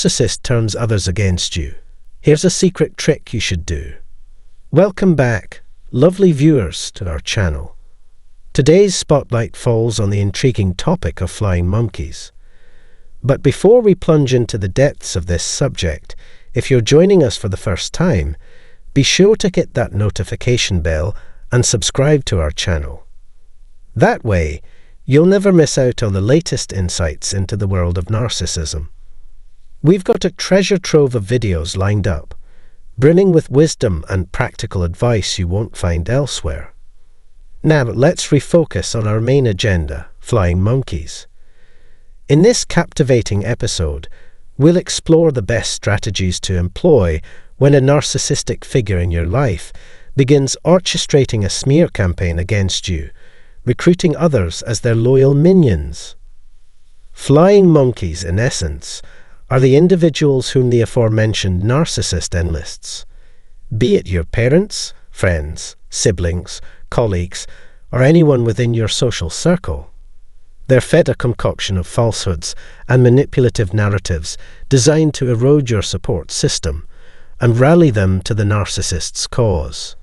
narcissist turns others against you, here's a secret trick you should do. Welcome back, lovely viewers, to our channel. Today's spotlight falls on the intriguing topic of flying monkeys. But before we plunge into the depths of this subject, if you're joining us for the first time, be sure to hit that notification bell and subscribe to our channel. That way, you'll never miss out on the latest insights into the world of narcissism. We've got a treasure trove of videos lined up, brimming with wisdom and practical advice you won't find elsewhere. Now let's refocus on our main agenda, flying monkeys. In this captivating episode, we'll explore the best strategies to employ when a narcissistic figure in your life begins orchestrating a smear campaign against you, recruiting others as their loyal minions. Flying monkeys, in essence, are the individuals whom the aforementioned narcissist enlists. Be it your parents, friends, siblings, colleagues, or anyone within your social circle. They're fed a concoction of falsehoods and manipulative narratives designed to erode your support system and rally them to the narcissist's cause.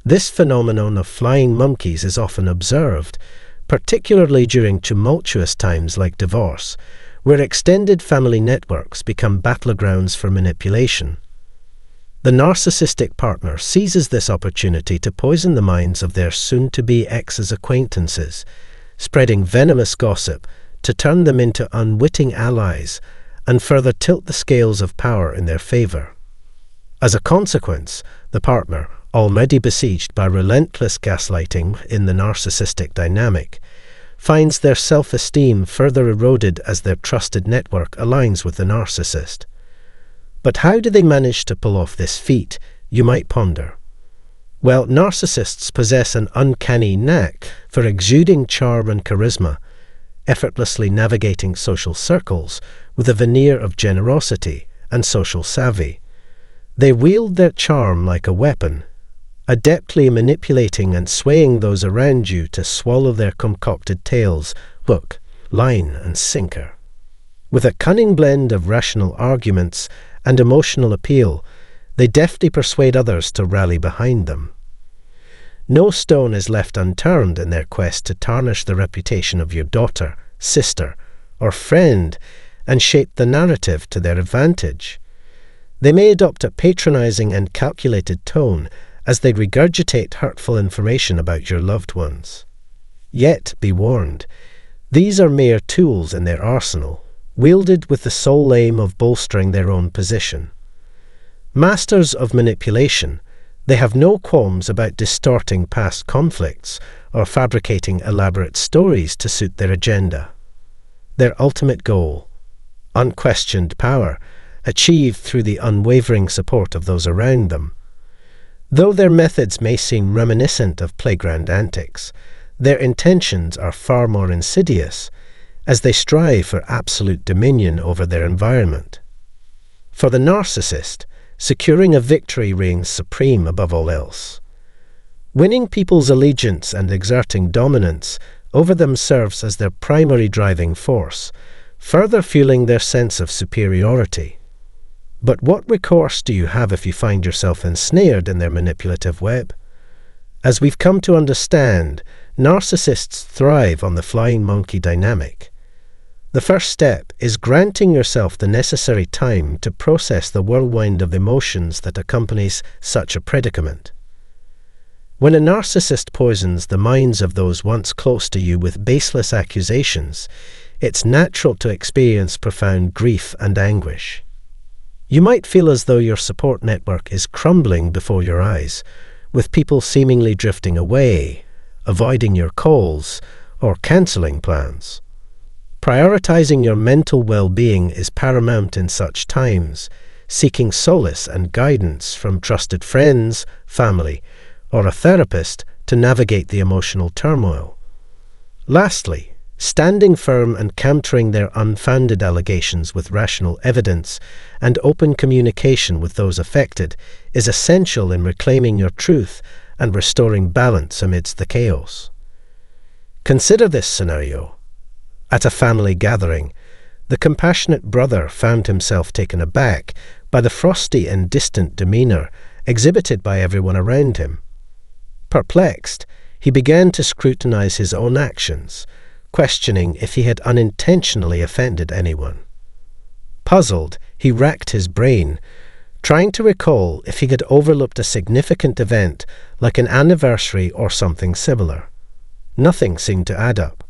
This phenomenon of flying monkeys is often observed, particularly during tumultuous times like divorce, where extended family networks become battlegrounds for manipulation. The narcissistic partner seizes this opportunity to poison the minds of their soon-to-be ex's acquaintances, spreading venomous gossip to turn them into unwitting allies and further tilt the scales of power in their favor. As a consequence, the partner, already besieged by relentless gaslighting in the narcissistic dynamic, finds their self-esteem further eroded as their trusted network aligns with the narcissist. But how do they manage to pull off this feat, you might ponder? Well, narcissists possess an uncanny knack for exuding charm and charisma, effortlessly navigating social circles with a veneer of generosity and social savvy. They wield their charm like a weapon, adeptly manipulating and swaying those around you to swallow their concocted tales, hook, line, and sinker. With a cunning blend of rational arguments and emotional appeal, they deftly persuade others to rally behind them. No stone is left unturned in their quest to tarnish the reputation of your daughter, sister, or friend and shape the narrative to their advantage. They may adopt a patronizing and calculated tone as they regurgitate hurtful information about your loved ones. Yet, be warned, these are mere tools in their arsenal, wielded with the sole aim of bolstering their own position. Masters of manipulation, they have no qualms about distorting past conflicts or fabricating elaborate stories to suit their agenda. Their ultimate goal, unquestioned power, achieved through the unwavering support of those around them. Though their methods may seem reminiscent of playground antics, their intentions are far more insidious, as they strive for absolute dominion over their environment. For the narcissist, securing a victory reigns supreme above all else. Winning people's allegiance and exerting dominance over them serves as their primary driving force, further fueling their sense of superiority. But what recourse do you have if you find yourself ensnared in their manipulative web? As we've come to understand, narcissists thrive on the flying monkey dynamic. The first step is granting yourself the necessary time to process the whirlwind of emotions that accompanies such a predicament. When a narcissist poisons the minds of those once close to you with baseless accusations, it's natural to experience profound grief and anguish. You might feel as though your support network is crumbling before your eyes, with people seemingly drifting away, avoiding your calls, or cancelling plans. Prioritizing your mental well-being is paramount in such times, seeking solace and guidance from trusted friends, family, or a therapist to navigate the emotional turmoil. Lastly, standing firm and countering their unfounded allegations with rational evidence and open communication with those affected is essential in reclaiming your truth and restoring balance amidst the chaos. Consider this scenario. At a family gathering, the compassionate brother found himself taken aback by the frosty and distant demeanour exhibited by everyone around him. Perplexed, he began to scrutinize his own actions, questioning if he had unintentionally offended anyone. Puzzled, he racked his brain, trying to recall if he had overlooked a significant event like an anniversary or something similar. Nothing seemed to add up.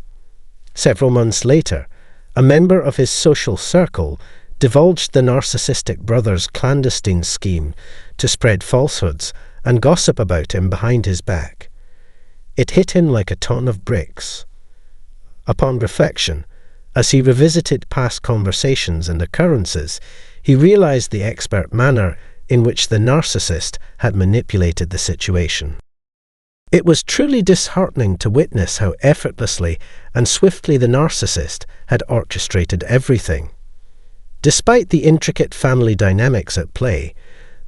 Several months later, a member of his social circle divulged the narcissistic brother's clandestine scheme to spread falsehoods and gossip about him behind his back. It hit him like a ton of bricks. Upon reflection, as he revisited past conversations and occurrences, he realized the expert manner in which the narcissist had manipulated the situation. It was truly disheartening to witness how effortlessly and swiftly the narcissist had orchestrated everything. Despite the intricate family dynamics at play,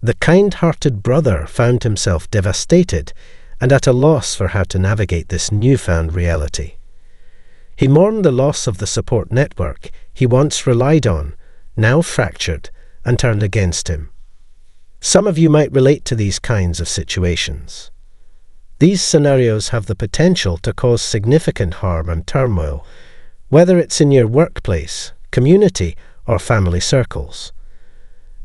the kind-hearted brother found himself devastated and at a loss for how to navigate this newfound reality. He mourned the loss of the support network he once relied on, now fractured and turned against him. Some of you might relate to these kinds of situations. These scenarios have the potential to cause significant harm and turmoil, whether it's in your workplace, community, or family circles.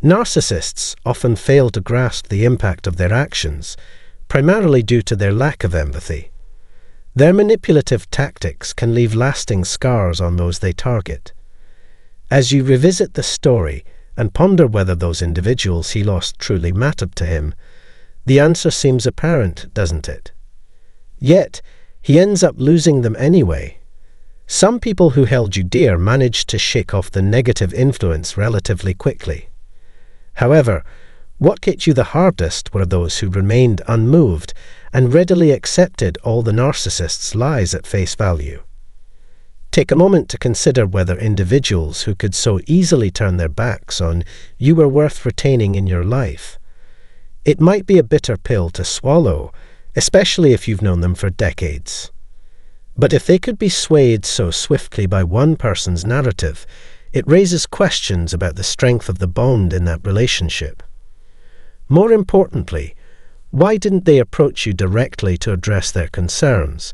Narcissists often fail to grasp the impact of their actions, primarily due to their lack of empathy. Their manipulative tactics can leave lasting scars on those they target. As you revisit the story and ponder whether those individuals he lost truly mattered to him, the answer seems apparent, doesn't it? Yet, he ends up losing them anyway. Some people who held you dear managed to shake off the negative influence relatively quickly. However, what hit you the hardest were those who remained unmoved and readily accepted all the narcissist's lies at face value. Take a moment to consider whether individuals who could so easily turn their backs on you were worth retaining in your life. It might be a bitter pill to swallow, especially if you've known them for decades. But if they could be swayed so swiftly by one person's narrative, it raises questions about the strength of the bond in that relationship. More importantly, why didn't they approach you directly to address their concerns,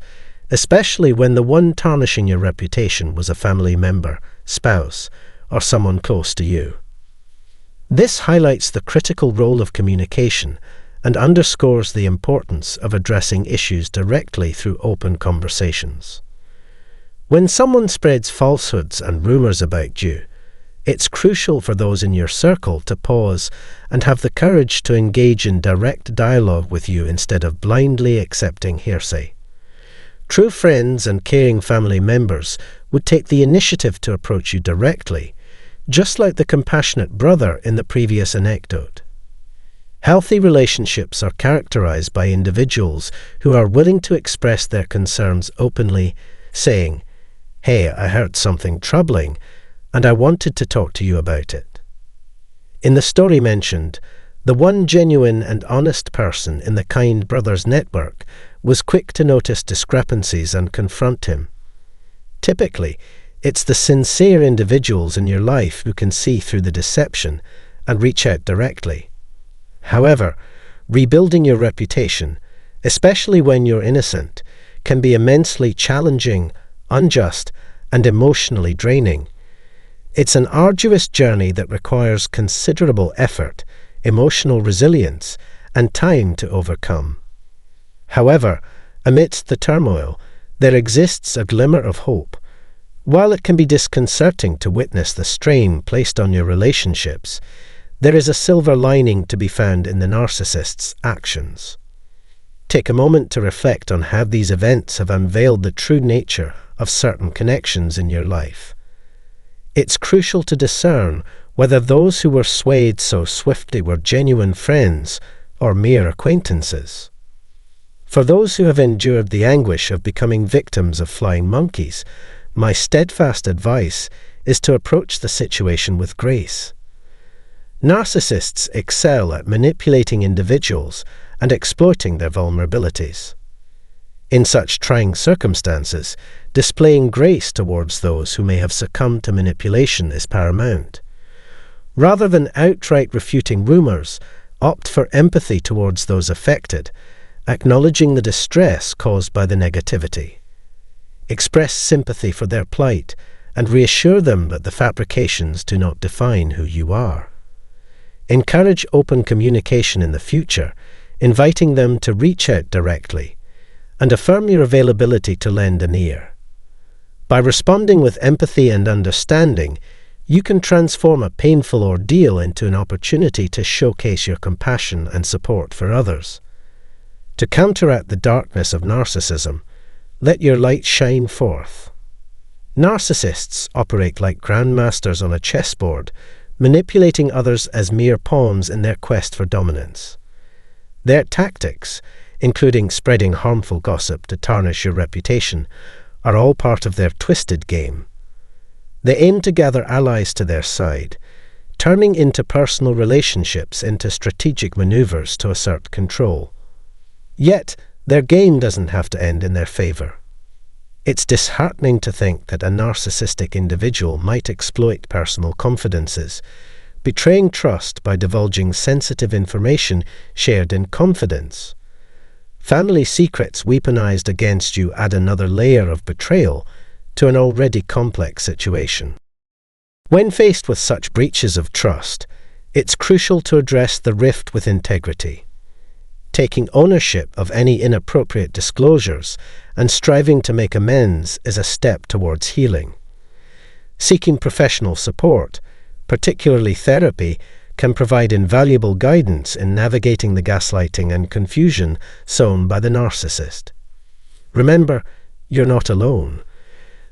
especially when the one tarnishing your reputation was a family member, spouse, or someone close to you? This highlights the critical role of communication and underscores the importance of addressing issues directly through open conversations. When someone spreads falsehoods and rumors about you, it's crucial for those in your circle to pause and have the courage to engage in direct dialogue with you instead of blindly accepting hearsay. True friends and caring family members would take the initiative to approach you directly, just like the compassionate brother in the previous anecdote. Healthy relationships are characterized by individuals who are willing to express their concerns openly, saying, "Hey, I heard something troubling, and I wanted to talk to you about it." In the story mentioned, the one genuine and honest person in the kind brother's network was quick to notice discrepancies and confront him. Typically, it's the sincere individuals in your life who can see through the deception and reach out directly. However, rebuilding your reputation, especially when you're innocent, can be immensely challenging, unjust, and emotionally draining. It's an arduous journey that requires considerable effort, emotional resilience, and time to overcome. However, amidst the turmoil, there exists a glimmer of hope. While it can be disconcerting to witness the strain placed on your relationships, there is a silver lining to be found in the narcissist's actions. Take a moment to reflect on how these events have unveiled the true nature of certain connections in your life. It's crucial to discern whether those who were swayed so swiftly were genuine friends or mere acquaintances. For those who have endured the anguish of becoming victims of flying monkeys, my steadfast advice is to approach the situation with grace. Narcissists excel at manipulating individuals and exploiting their vulnerabilities. In such trying circumstances, displaying grace towards those who may have succumbed to manipulation is paramount. Rather than outright refuting rumors, opt for empathy towards those affected, acknowledging the distress caused by the negativity. Express sympathy for their plight and reassure them that the fabrications do not define who you are. Encourage open communication in the future, inviting them to reach out directly, and affirm your availability to lend an ear. By responding with empathy and understanding, you can transform a painful ordeal into an opportunity to showcase your compassion and support for others. To counteract the darkness of narcissism, let your light shine forth. Narcissists operate like grandmasters on a chessboard, manipulating others as mere pawns in their quest for dominance. Their tactics, including spreading harmful gossip to tarnish your reputation, are all part of their twisted game. They aim to gather allies to their side, turning interpersonal relationships into strategic maneuvers to assert control. Yet, their game doesn't have to end in their favor. It's disheartening to think that a narcissistic individual might exploit personal confidences, betraying trust by divulging sensitive information shared in confidence. Family secrets weaponized against you add another layer of betrayal to an already complex situation. When faced with such breaches of trust, it's crucial to address the rift with integrity. Taking ownership of any inappropriate disclosures and striving to make amends is a step towards healing. Seeking professional support, particularly therapy, can provide invaluable guidance in navigating the gaslighting and confusion sown by the narcissist. Remember, you're not alone.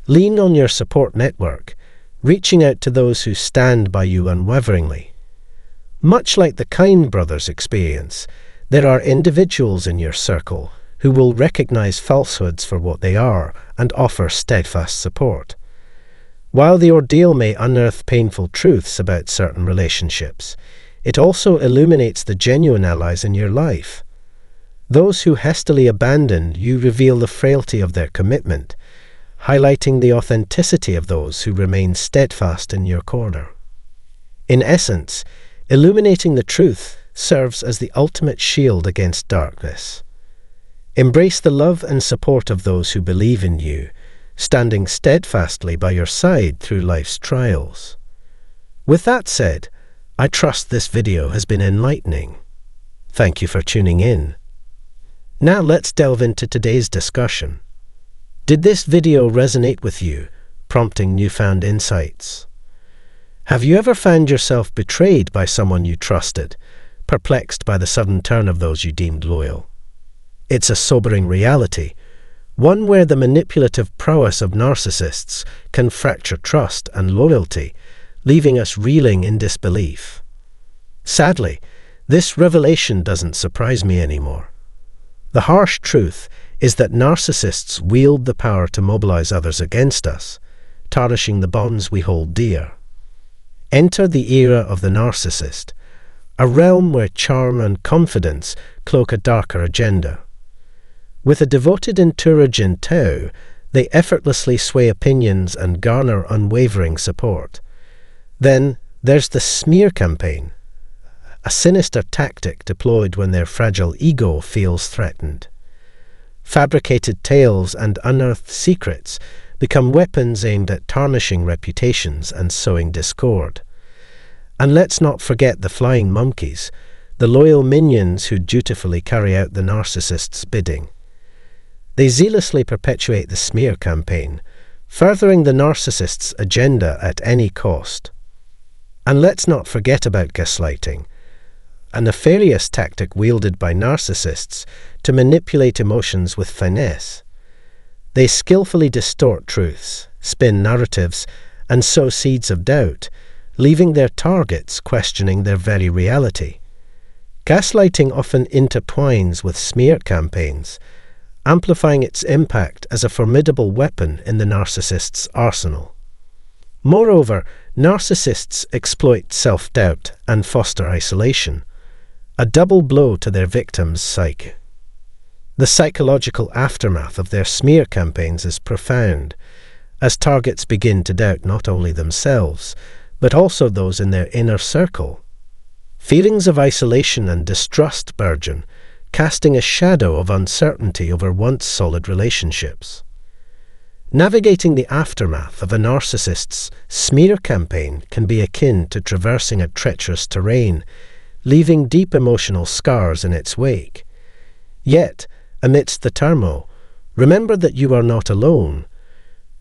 Lean on your support network, reaching out to those who stand by you unwaveringly. Much like the Kind brothers' experience, there are individuals in your circle who will recognize falsehoods for what they are and offer steadfast support. While the ordeal may unearth painful truths about certain relationships, it also illuminates the genuine allies in your life. Those who hastily abandoned you reveal the frailty of their commitment, highlighting the authenticity of those who remain steadfast in your corner. In essence, illuminating the truth serves as the ultimate shield against darkness. Embrace the love and support of those who believe in you, standing steadfastly by your side through life's trials. With that said, I trust this video has been enlightening. Thank you for tuning in. Now let's delve into today's discussion. Did this video resonate with you, prompting newfound insights? Have you ever found yourself betrayed by someone you trusted, perplexed by the sudden turn of those you deemed loyal? It's a sobering reality, one where the manipulative prowess of narcissists can fracture trust and loyalty, leaving us reeling in disbelief. Sadly, this revelation doesn't surprise me anymore. The harsh truth is that narcissists wield the power to mobilize others against us, tarnishing the bonds we hold dear. Enter the era of the narcissist, a realm where charm and confidence cloak a darker agenda. With a devoted entourage in tow, they effortlessly sway opinions and garner unwavering support. Then there's the smear campaign, a sinister tactic deployed when their fragile ego feels threatened. Fabricated tales and unearthed secrets become weapons aimed at tarnishing reputations and sowing discord. And let's not forget the flying monkeys, the loyal minions who dutifully carry out the narcissist's bidding. They zealously perpetuate the smear campaign, furthering the narcissist's agenda at any cost. And let's not forget about gaslighting, a nefarious tactic wielded by narcissists to manipulate emotions with finesse. They skillfully distort truths, spin narratives, and sow seeds of doubt, leaving their targets questioning their very reality. Gaslighting often intertwines with smear campaigns, amplifying its impact as a formidable weapon in the narcissist's arsenal. Moreover, narcissists exploit self-doubt and foster isolation, a double blow to their victim's psyche. The psychological aftermath of their smear campaigns is profound, as targets begin to doubt not only themselves, but also those in their inner circle. Feelings of isolation and distrust burgeon, casting a shadow of uncertainty over once solid relationships. Navigating the aftermath of a narcissist's smear campaign can be akin to traversing a treacherous terrain, leaving deep emotional scars in its wake. Yet, amidst the turmoil, remember that you are not alone.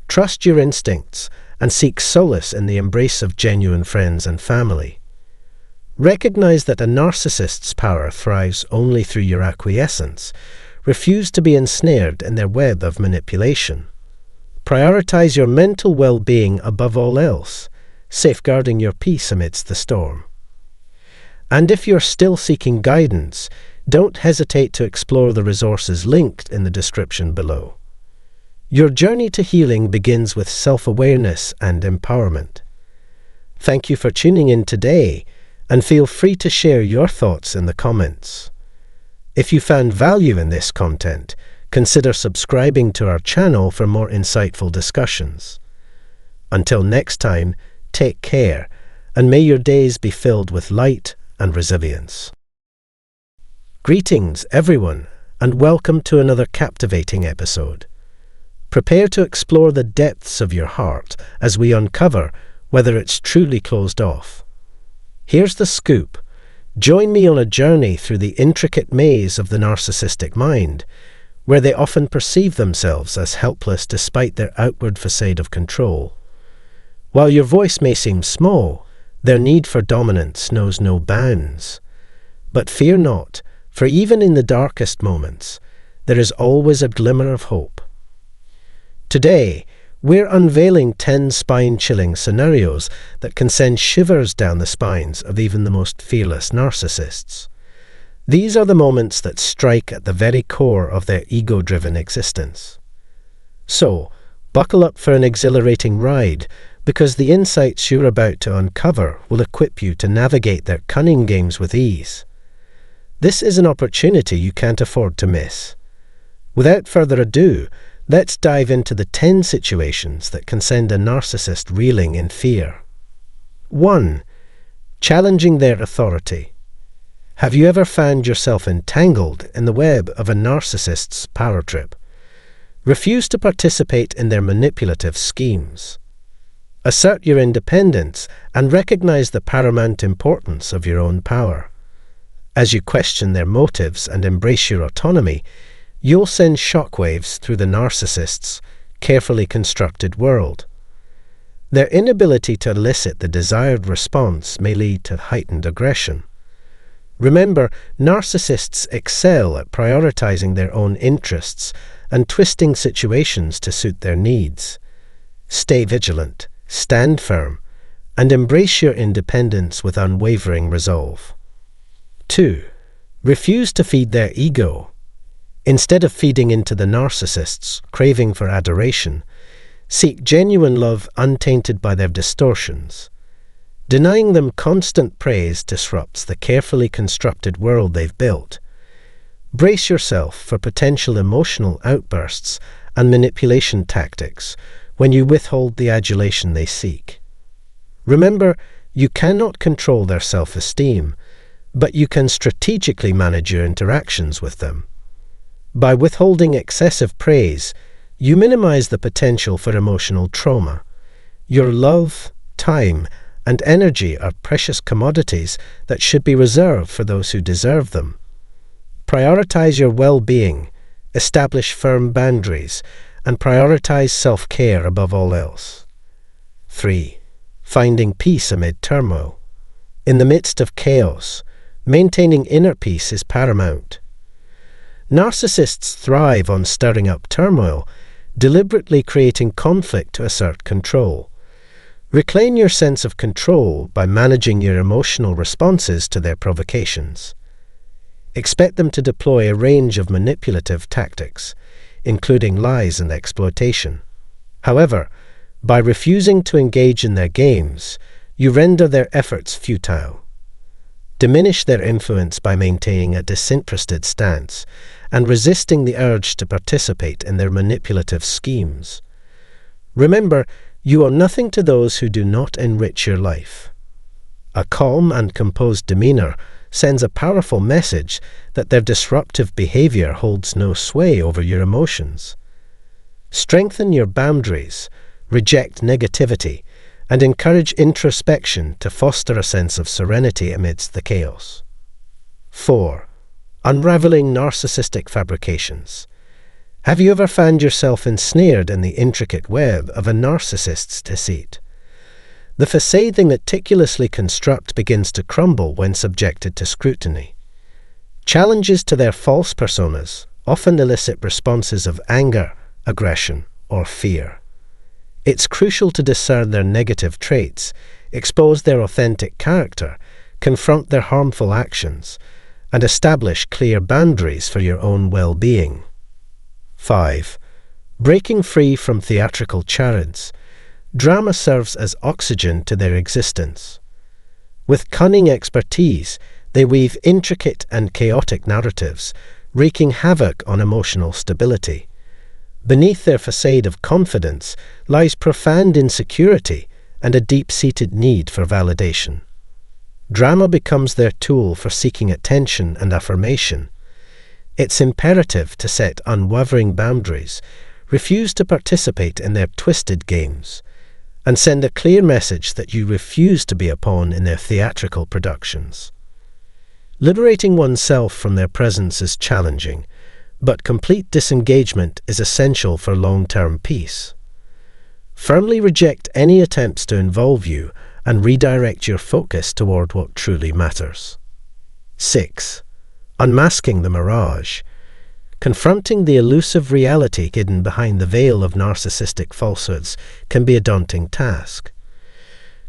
Trust your instincts and seek solace in the embrace of genuine friends and family. Recognize that a narcissist's power thrives only through your acquiescence. Refuse to be ensnared in their web of manipulation. Prioritize your mental well-being above all else, safeguarding your peace amidst the storm. And if you're still seeking guidance, don't hesitate to explore the resources linked in the description below. Your journey to healing begins with self-awareness and empowerment. Thank you for tuning in today, and feel free to share your thoughts in the comments. If you found value in this content, consider subscribing to our channel for more insightful discussions. Until next time, take care, and may your days be filled with light and resilience. Greetings, everyone, and welcome to another captivating episode. Prepare to explore the depths of your heart as we uncover whether it's truly closed off. Here's the scoop. Join me on a journey through the intricate maze of the narcissistic mind, where they often perceive themselves as helpless despite their outward facade of control. While your voice may seem small, their need for dominance knows no bounds. But fear not, for even in the darkest moments, there is always a glimmer of hope. Today, we're unveiling 10 spine-chilling scenarios that can send shivers down the spines of even the most fearless narcissists. These are the moments that strike at the very core of their ego-driven existence. So, buckle up for an exhilarating ride, because the insights you're about to uncover will equip you to navigate their cunning games with ease. This is an opportunity you can't afford to miss. Without further ado, let's dive into the 10 situations that can send a narcissist reeling in fear. 1. Challenging their authority. Have you ever found yourself entangled in the web of a narcissist's power trip? Refuse to participate in their manipulative schemes. Assert your independence and recognize the paramount importance of your own power. As you question their motives and embrace your autonomy, you'll send shockwaves through the narcissist's carefully constructed world. Their inability to elicit the desired response may lead to heightened aggression. Remember, narcissists excel at prioritizing their own interests and twisting situations to suit their needs. Stay vigilant, stand firm, and embrace your independence with unwavering resolve. 2. Refuse to feed their ego. Instead of feeding into the narcissist's craving for adoration, seek genuine love untainted by their distortions. Denying them constant praise disrupts the carefully constructed world they've built. Brace yourself for potential emotional outbursts and manipulation tactics when you withhold the adulation they seek. Remember, you cannot control their self-esteem, but you can strategically manage your interactions with them. By withholding excessive praise, you minimize the potential for emotional trauma. Your love, time, and energy are precious commodities that should be reserved for those who deserve them. Prioritize your well-being, establish firm boundaries, and prioritize self-care above all else. 3. Finding peace amid turmoil. In the midst of chaos, maintaining inner peace is paramount. Narcissists thrive on stirring up turmoil, deliberately creating conflict to assert control. Reclaim your sense of control by managing your emotional responses to their provocations. Expect them to deploy a range of manipulative tactics, including lies and exploitation. However, by refusing to engage in their games, you render their efforts futile. Diminish their influence by maintaining a disinterested stance and resisting the urge to participate in their manipulative schemes. Remember, you owe nothing to those who do not enrich your life. A calm and composed demeanor sends a powerful message that their disruptive behavior holds no sway over your emotions. Strengthen your boundaries, reject negativity, and encourage introspection to foster a sense of serenity amidst the chaos. 4. Unraveling narcissistic fabrications. Have you ever found yourself ensnared in the intricate web of a narcissist's deceit? The facade they meticulously construct begins to crumble when subjected to scrutiny. Challenges to their false personas often elicit responses of anger, aggression, or fear. It's crucial to discern their negative traits, expose their authentic character, confront their harmful actions, and establish clear boundaries for your own well-being. 5. Breaking free from theatrical charades. Drama serves as oxygen to their existence. With cunning expertise, they weave intricate and chaotic narratives, wreaking havoc on emotional stability. Beneath their facade of confidence lies profound insecurity and a deep-seated need for validation. Drama becomes their tool for seeking attention and affirmation. It's imperative to set unwavering boundaries, refuse to participate in their twisted games, and send a clear message that you refuse to be a pawn in their theatrical productions. Liberating oneself from their presence is challenging, but complete disengagement is essential for long-term peace. Firmly reject any attempts to involve you and redirect your focus toward what truly matters. 6. Unmasking the mirage. Confronting the elusive reality hidden behind the veil of narcissistic falsehoods can be a daunting task.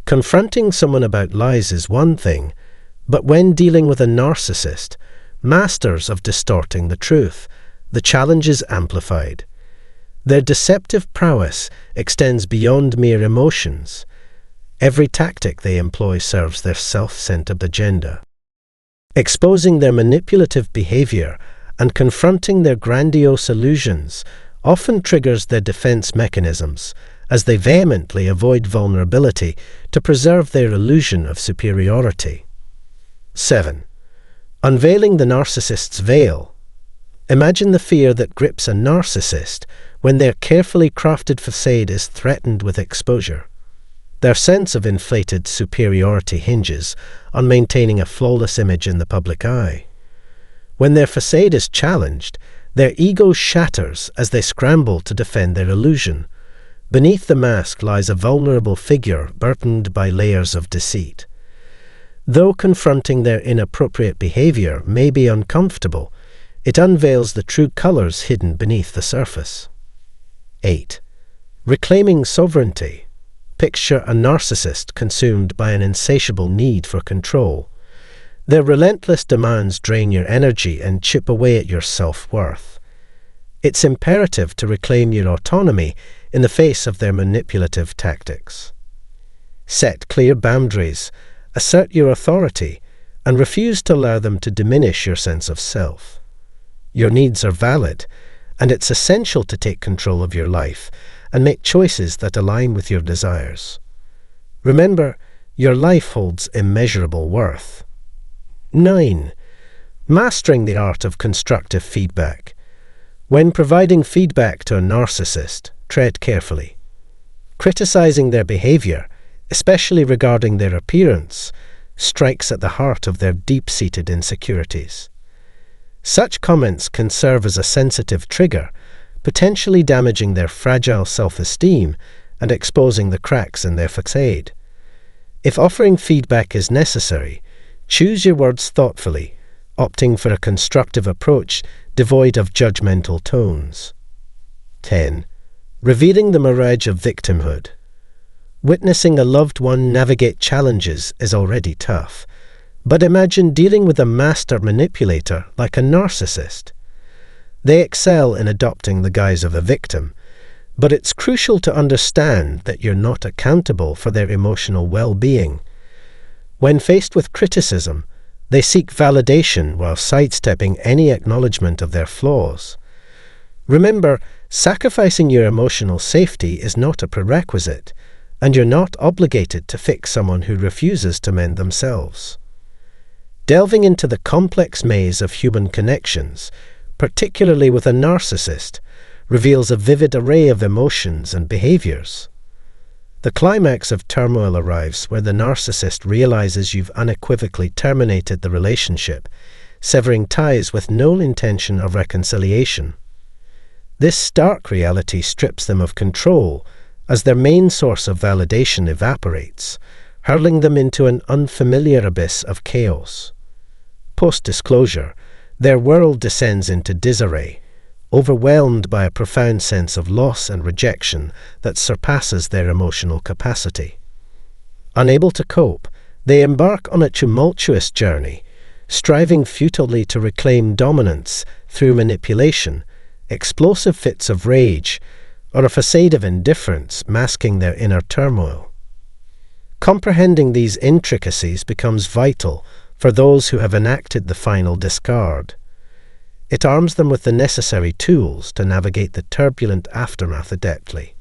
Confronting someone about lies is one thing, but when dealing with a narcissist, masters of distorting the truth, the challenge is amplified. Their deceptive prowess extends beyond mere emotions. Every tactic they employ serves their self-centered agenda. Exposing their manipulative behavior and confronting their grandiose illusions often triggers their defense mechanisms, as they vehemently avoid vulnerability to preserve their illusion of superiority. 7. Unveiling the narcissist's veil. Imagine the fear that grips a narcissist when their carefully crafted facade is threatened with exposure. Their sense of inflated superiority hinges on maintaining a flawless image in the public eye. When their facade is challenged, their ego shatters as they scramble to defend their illusion. Beneath the mask lies a vulnerable figure burdened by layers of deceit. Though confronting their inappropriate behavior may be uncomfortable, it unveils the true colors hidden beneath the surface. 8. Reclaiming sovereignty. Picture a narcissist consumed by an insatiable need for control. Their relentless demands drain your energy and chip away at your self-worth. It's imperative to reclaim your autonomy in the face of their manipulative tactics. Set clear boundaries, assert your authority, and refuse to allow them to diminish your sense of self. Your needs are valid, and it's essential to take control of your life and make choices that align with your desires. Remember, your life holds immeasurable worth. 9. Mastering the art of constructive feedback. When providing feedback to a narcissist, tread carefully. Criticizing their behavior, especially regarding their appearance, strikes at the heart of their deep-seated insecurities. Such comments can serve as a sensitive trigger, potentially damaging their fragile self-esteem and exposing the cracks in their facade. If offering feedback is necessary, choose your words thoughtfully, opting for a constructive approach devoid of judgmental tones. 10. Revealing the mirage of victimhood. Witnessing a loved one navigate challenges is already tough, but imagine dealing with a master manipulator like a narcissist. They excel in adopting the guise of a victim, but it's crucial to understand that you're not accountable for their emotional well-being. When faced with criticism, They seek validation while sidestepping any acknowledgement of their flaws. Remember, sacrificing your emotional safety is not a prerequisite, and you're not obligated to fix someone who refuses to mend themselves. Delving into the complex maze of human connections, particularly with a narcissist, reveals a vivid array of emotions and behaviors. The climax of turmoil arrives where the narcissist realizes you've unequivocally terminated the relationship, severing ties with no intention of reconciliation. This stark reality strips them of control as their main source of validation evaporates, hurling them into an unfamiliar abyss of chaos. Post-disclosure, their world descends into disarray, overwhelmed by a profound sense of loss and rejection that surpasses their emotional capacity. Unable to cope, they embark on a tumultuous journey, striving futilely to reclaim dominance through manipulation, explosive fits of rage, or a facade of indifference masking their inner turmoil. Comprehending these intricacies becomes vital for those who have enacted the final discard. It arms them with the necessary tools to navigate the turbulent aftermath adeptly.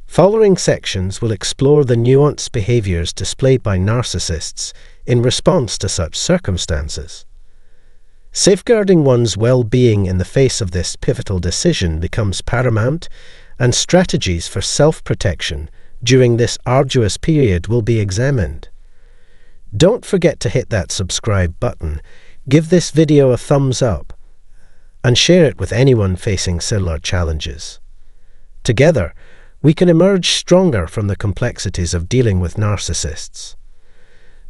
Following sections will explore the nuanced behaviors displayed by narcissists in response to such circumstances. Safeguarding one's well-being in the face of this pivotal decision becomes paramount, and strategies for self-protection during this arduous period will be examined. Don't forget to hit that subscribe button, give this video a thumbs up, and share it with anyone facing similar challenges. Together, we can emerge stronger from the complexities of dealing with narcissists.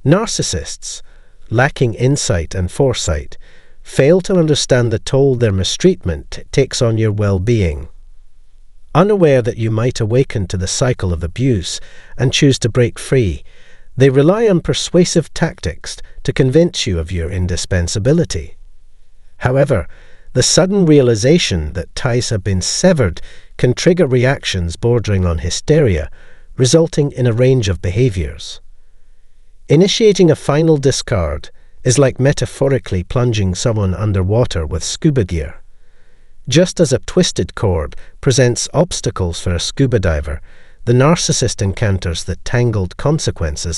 Narcissists, lacking insight and foresight, fail to understand the toll their mistreatment takes on your well-being. Unaware that you might awaken to the cycle of abuse and choose to break free, they rely on persuasive tactics to convince you of your indispensability. However, the sudden realization that ties have been severed can trigger reactions bordering on hysteria, resulting in a range of behaviors. Initiating a final discard is like metaphorically plunging someone underwater with scuba gear. Just as a twisted cord presents obstacles for a scuba diver, the narcissist encounters the tangled consequences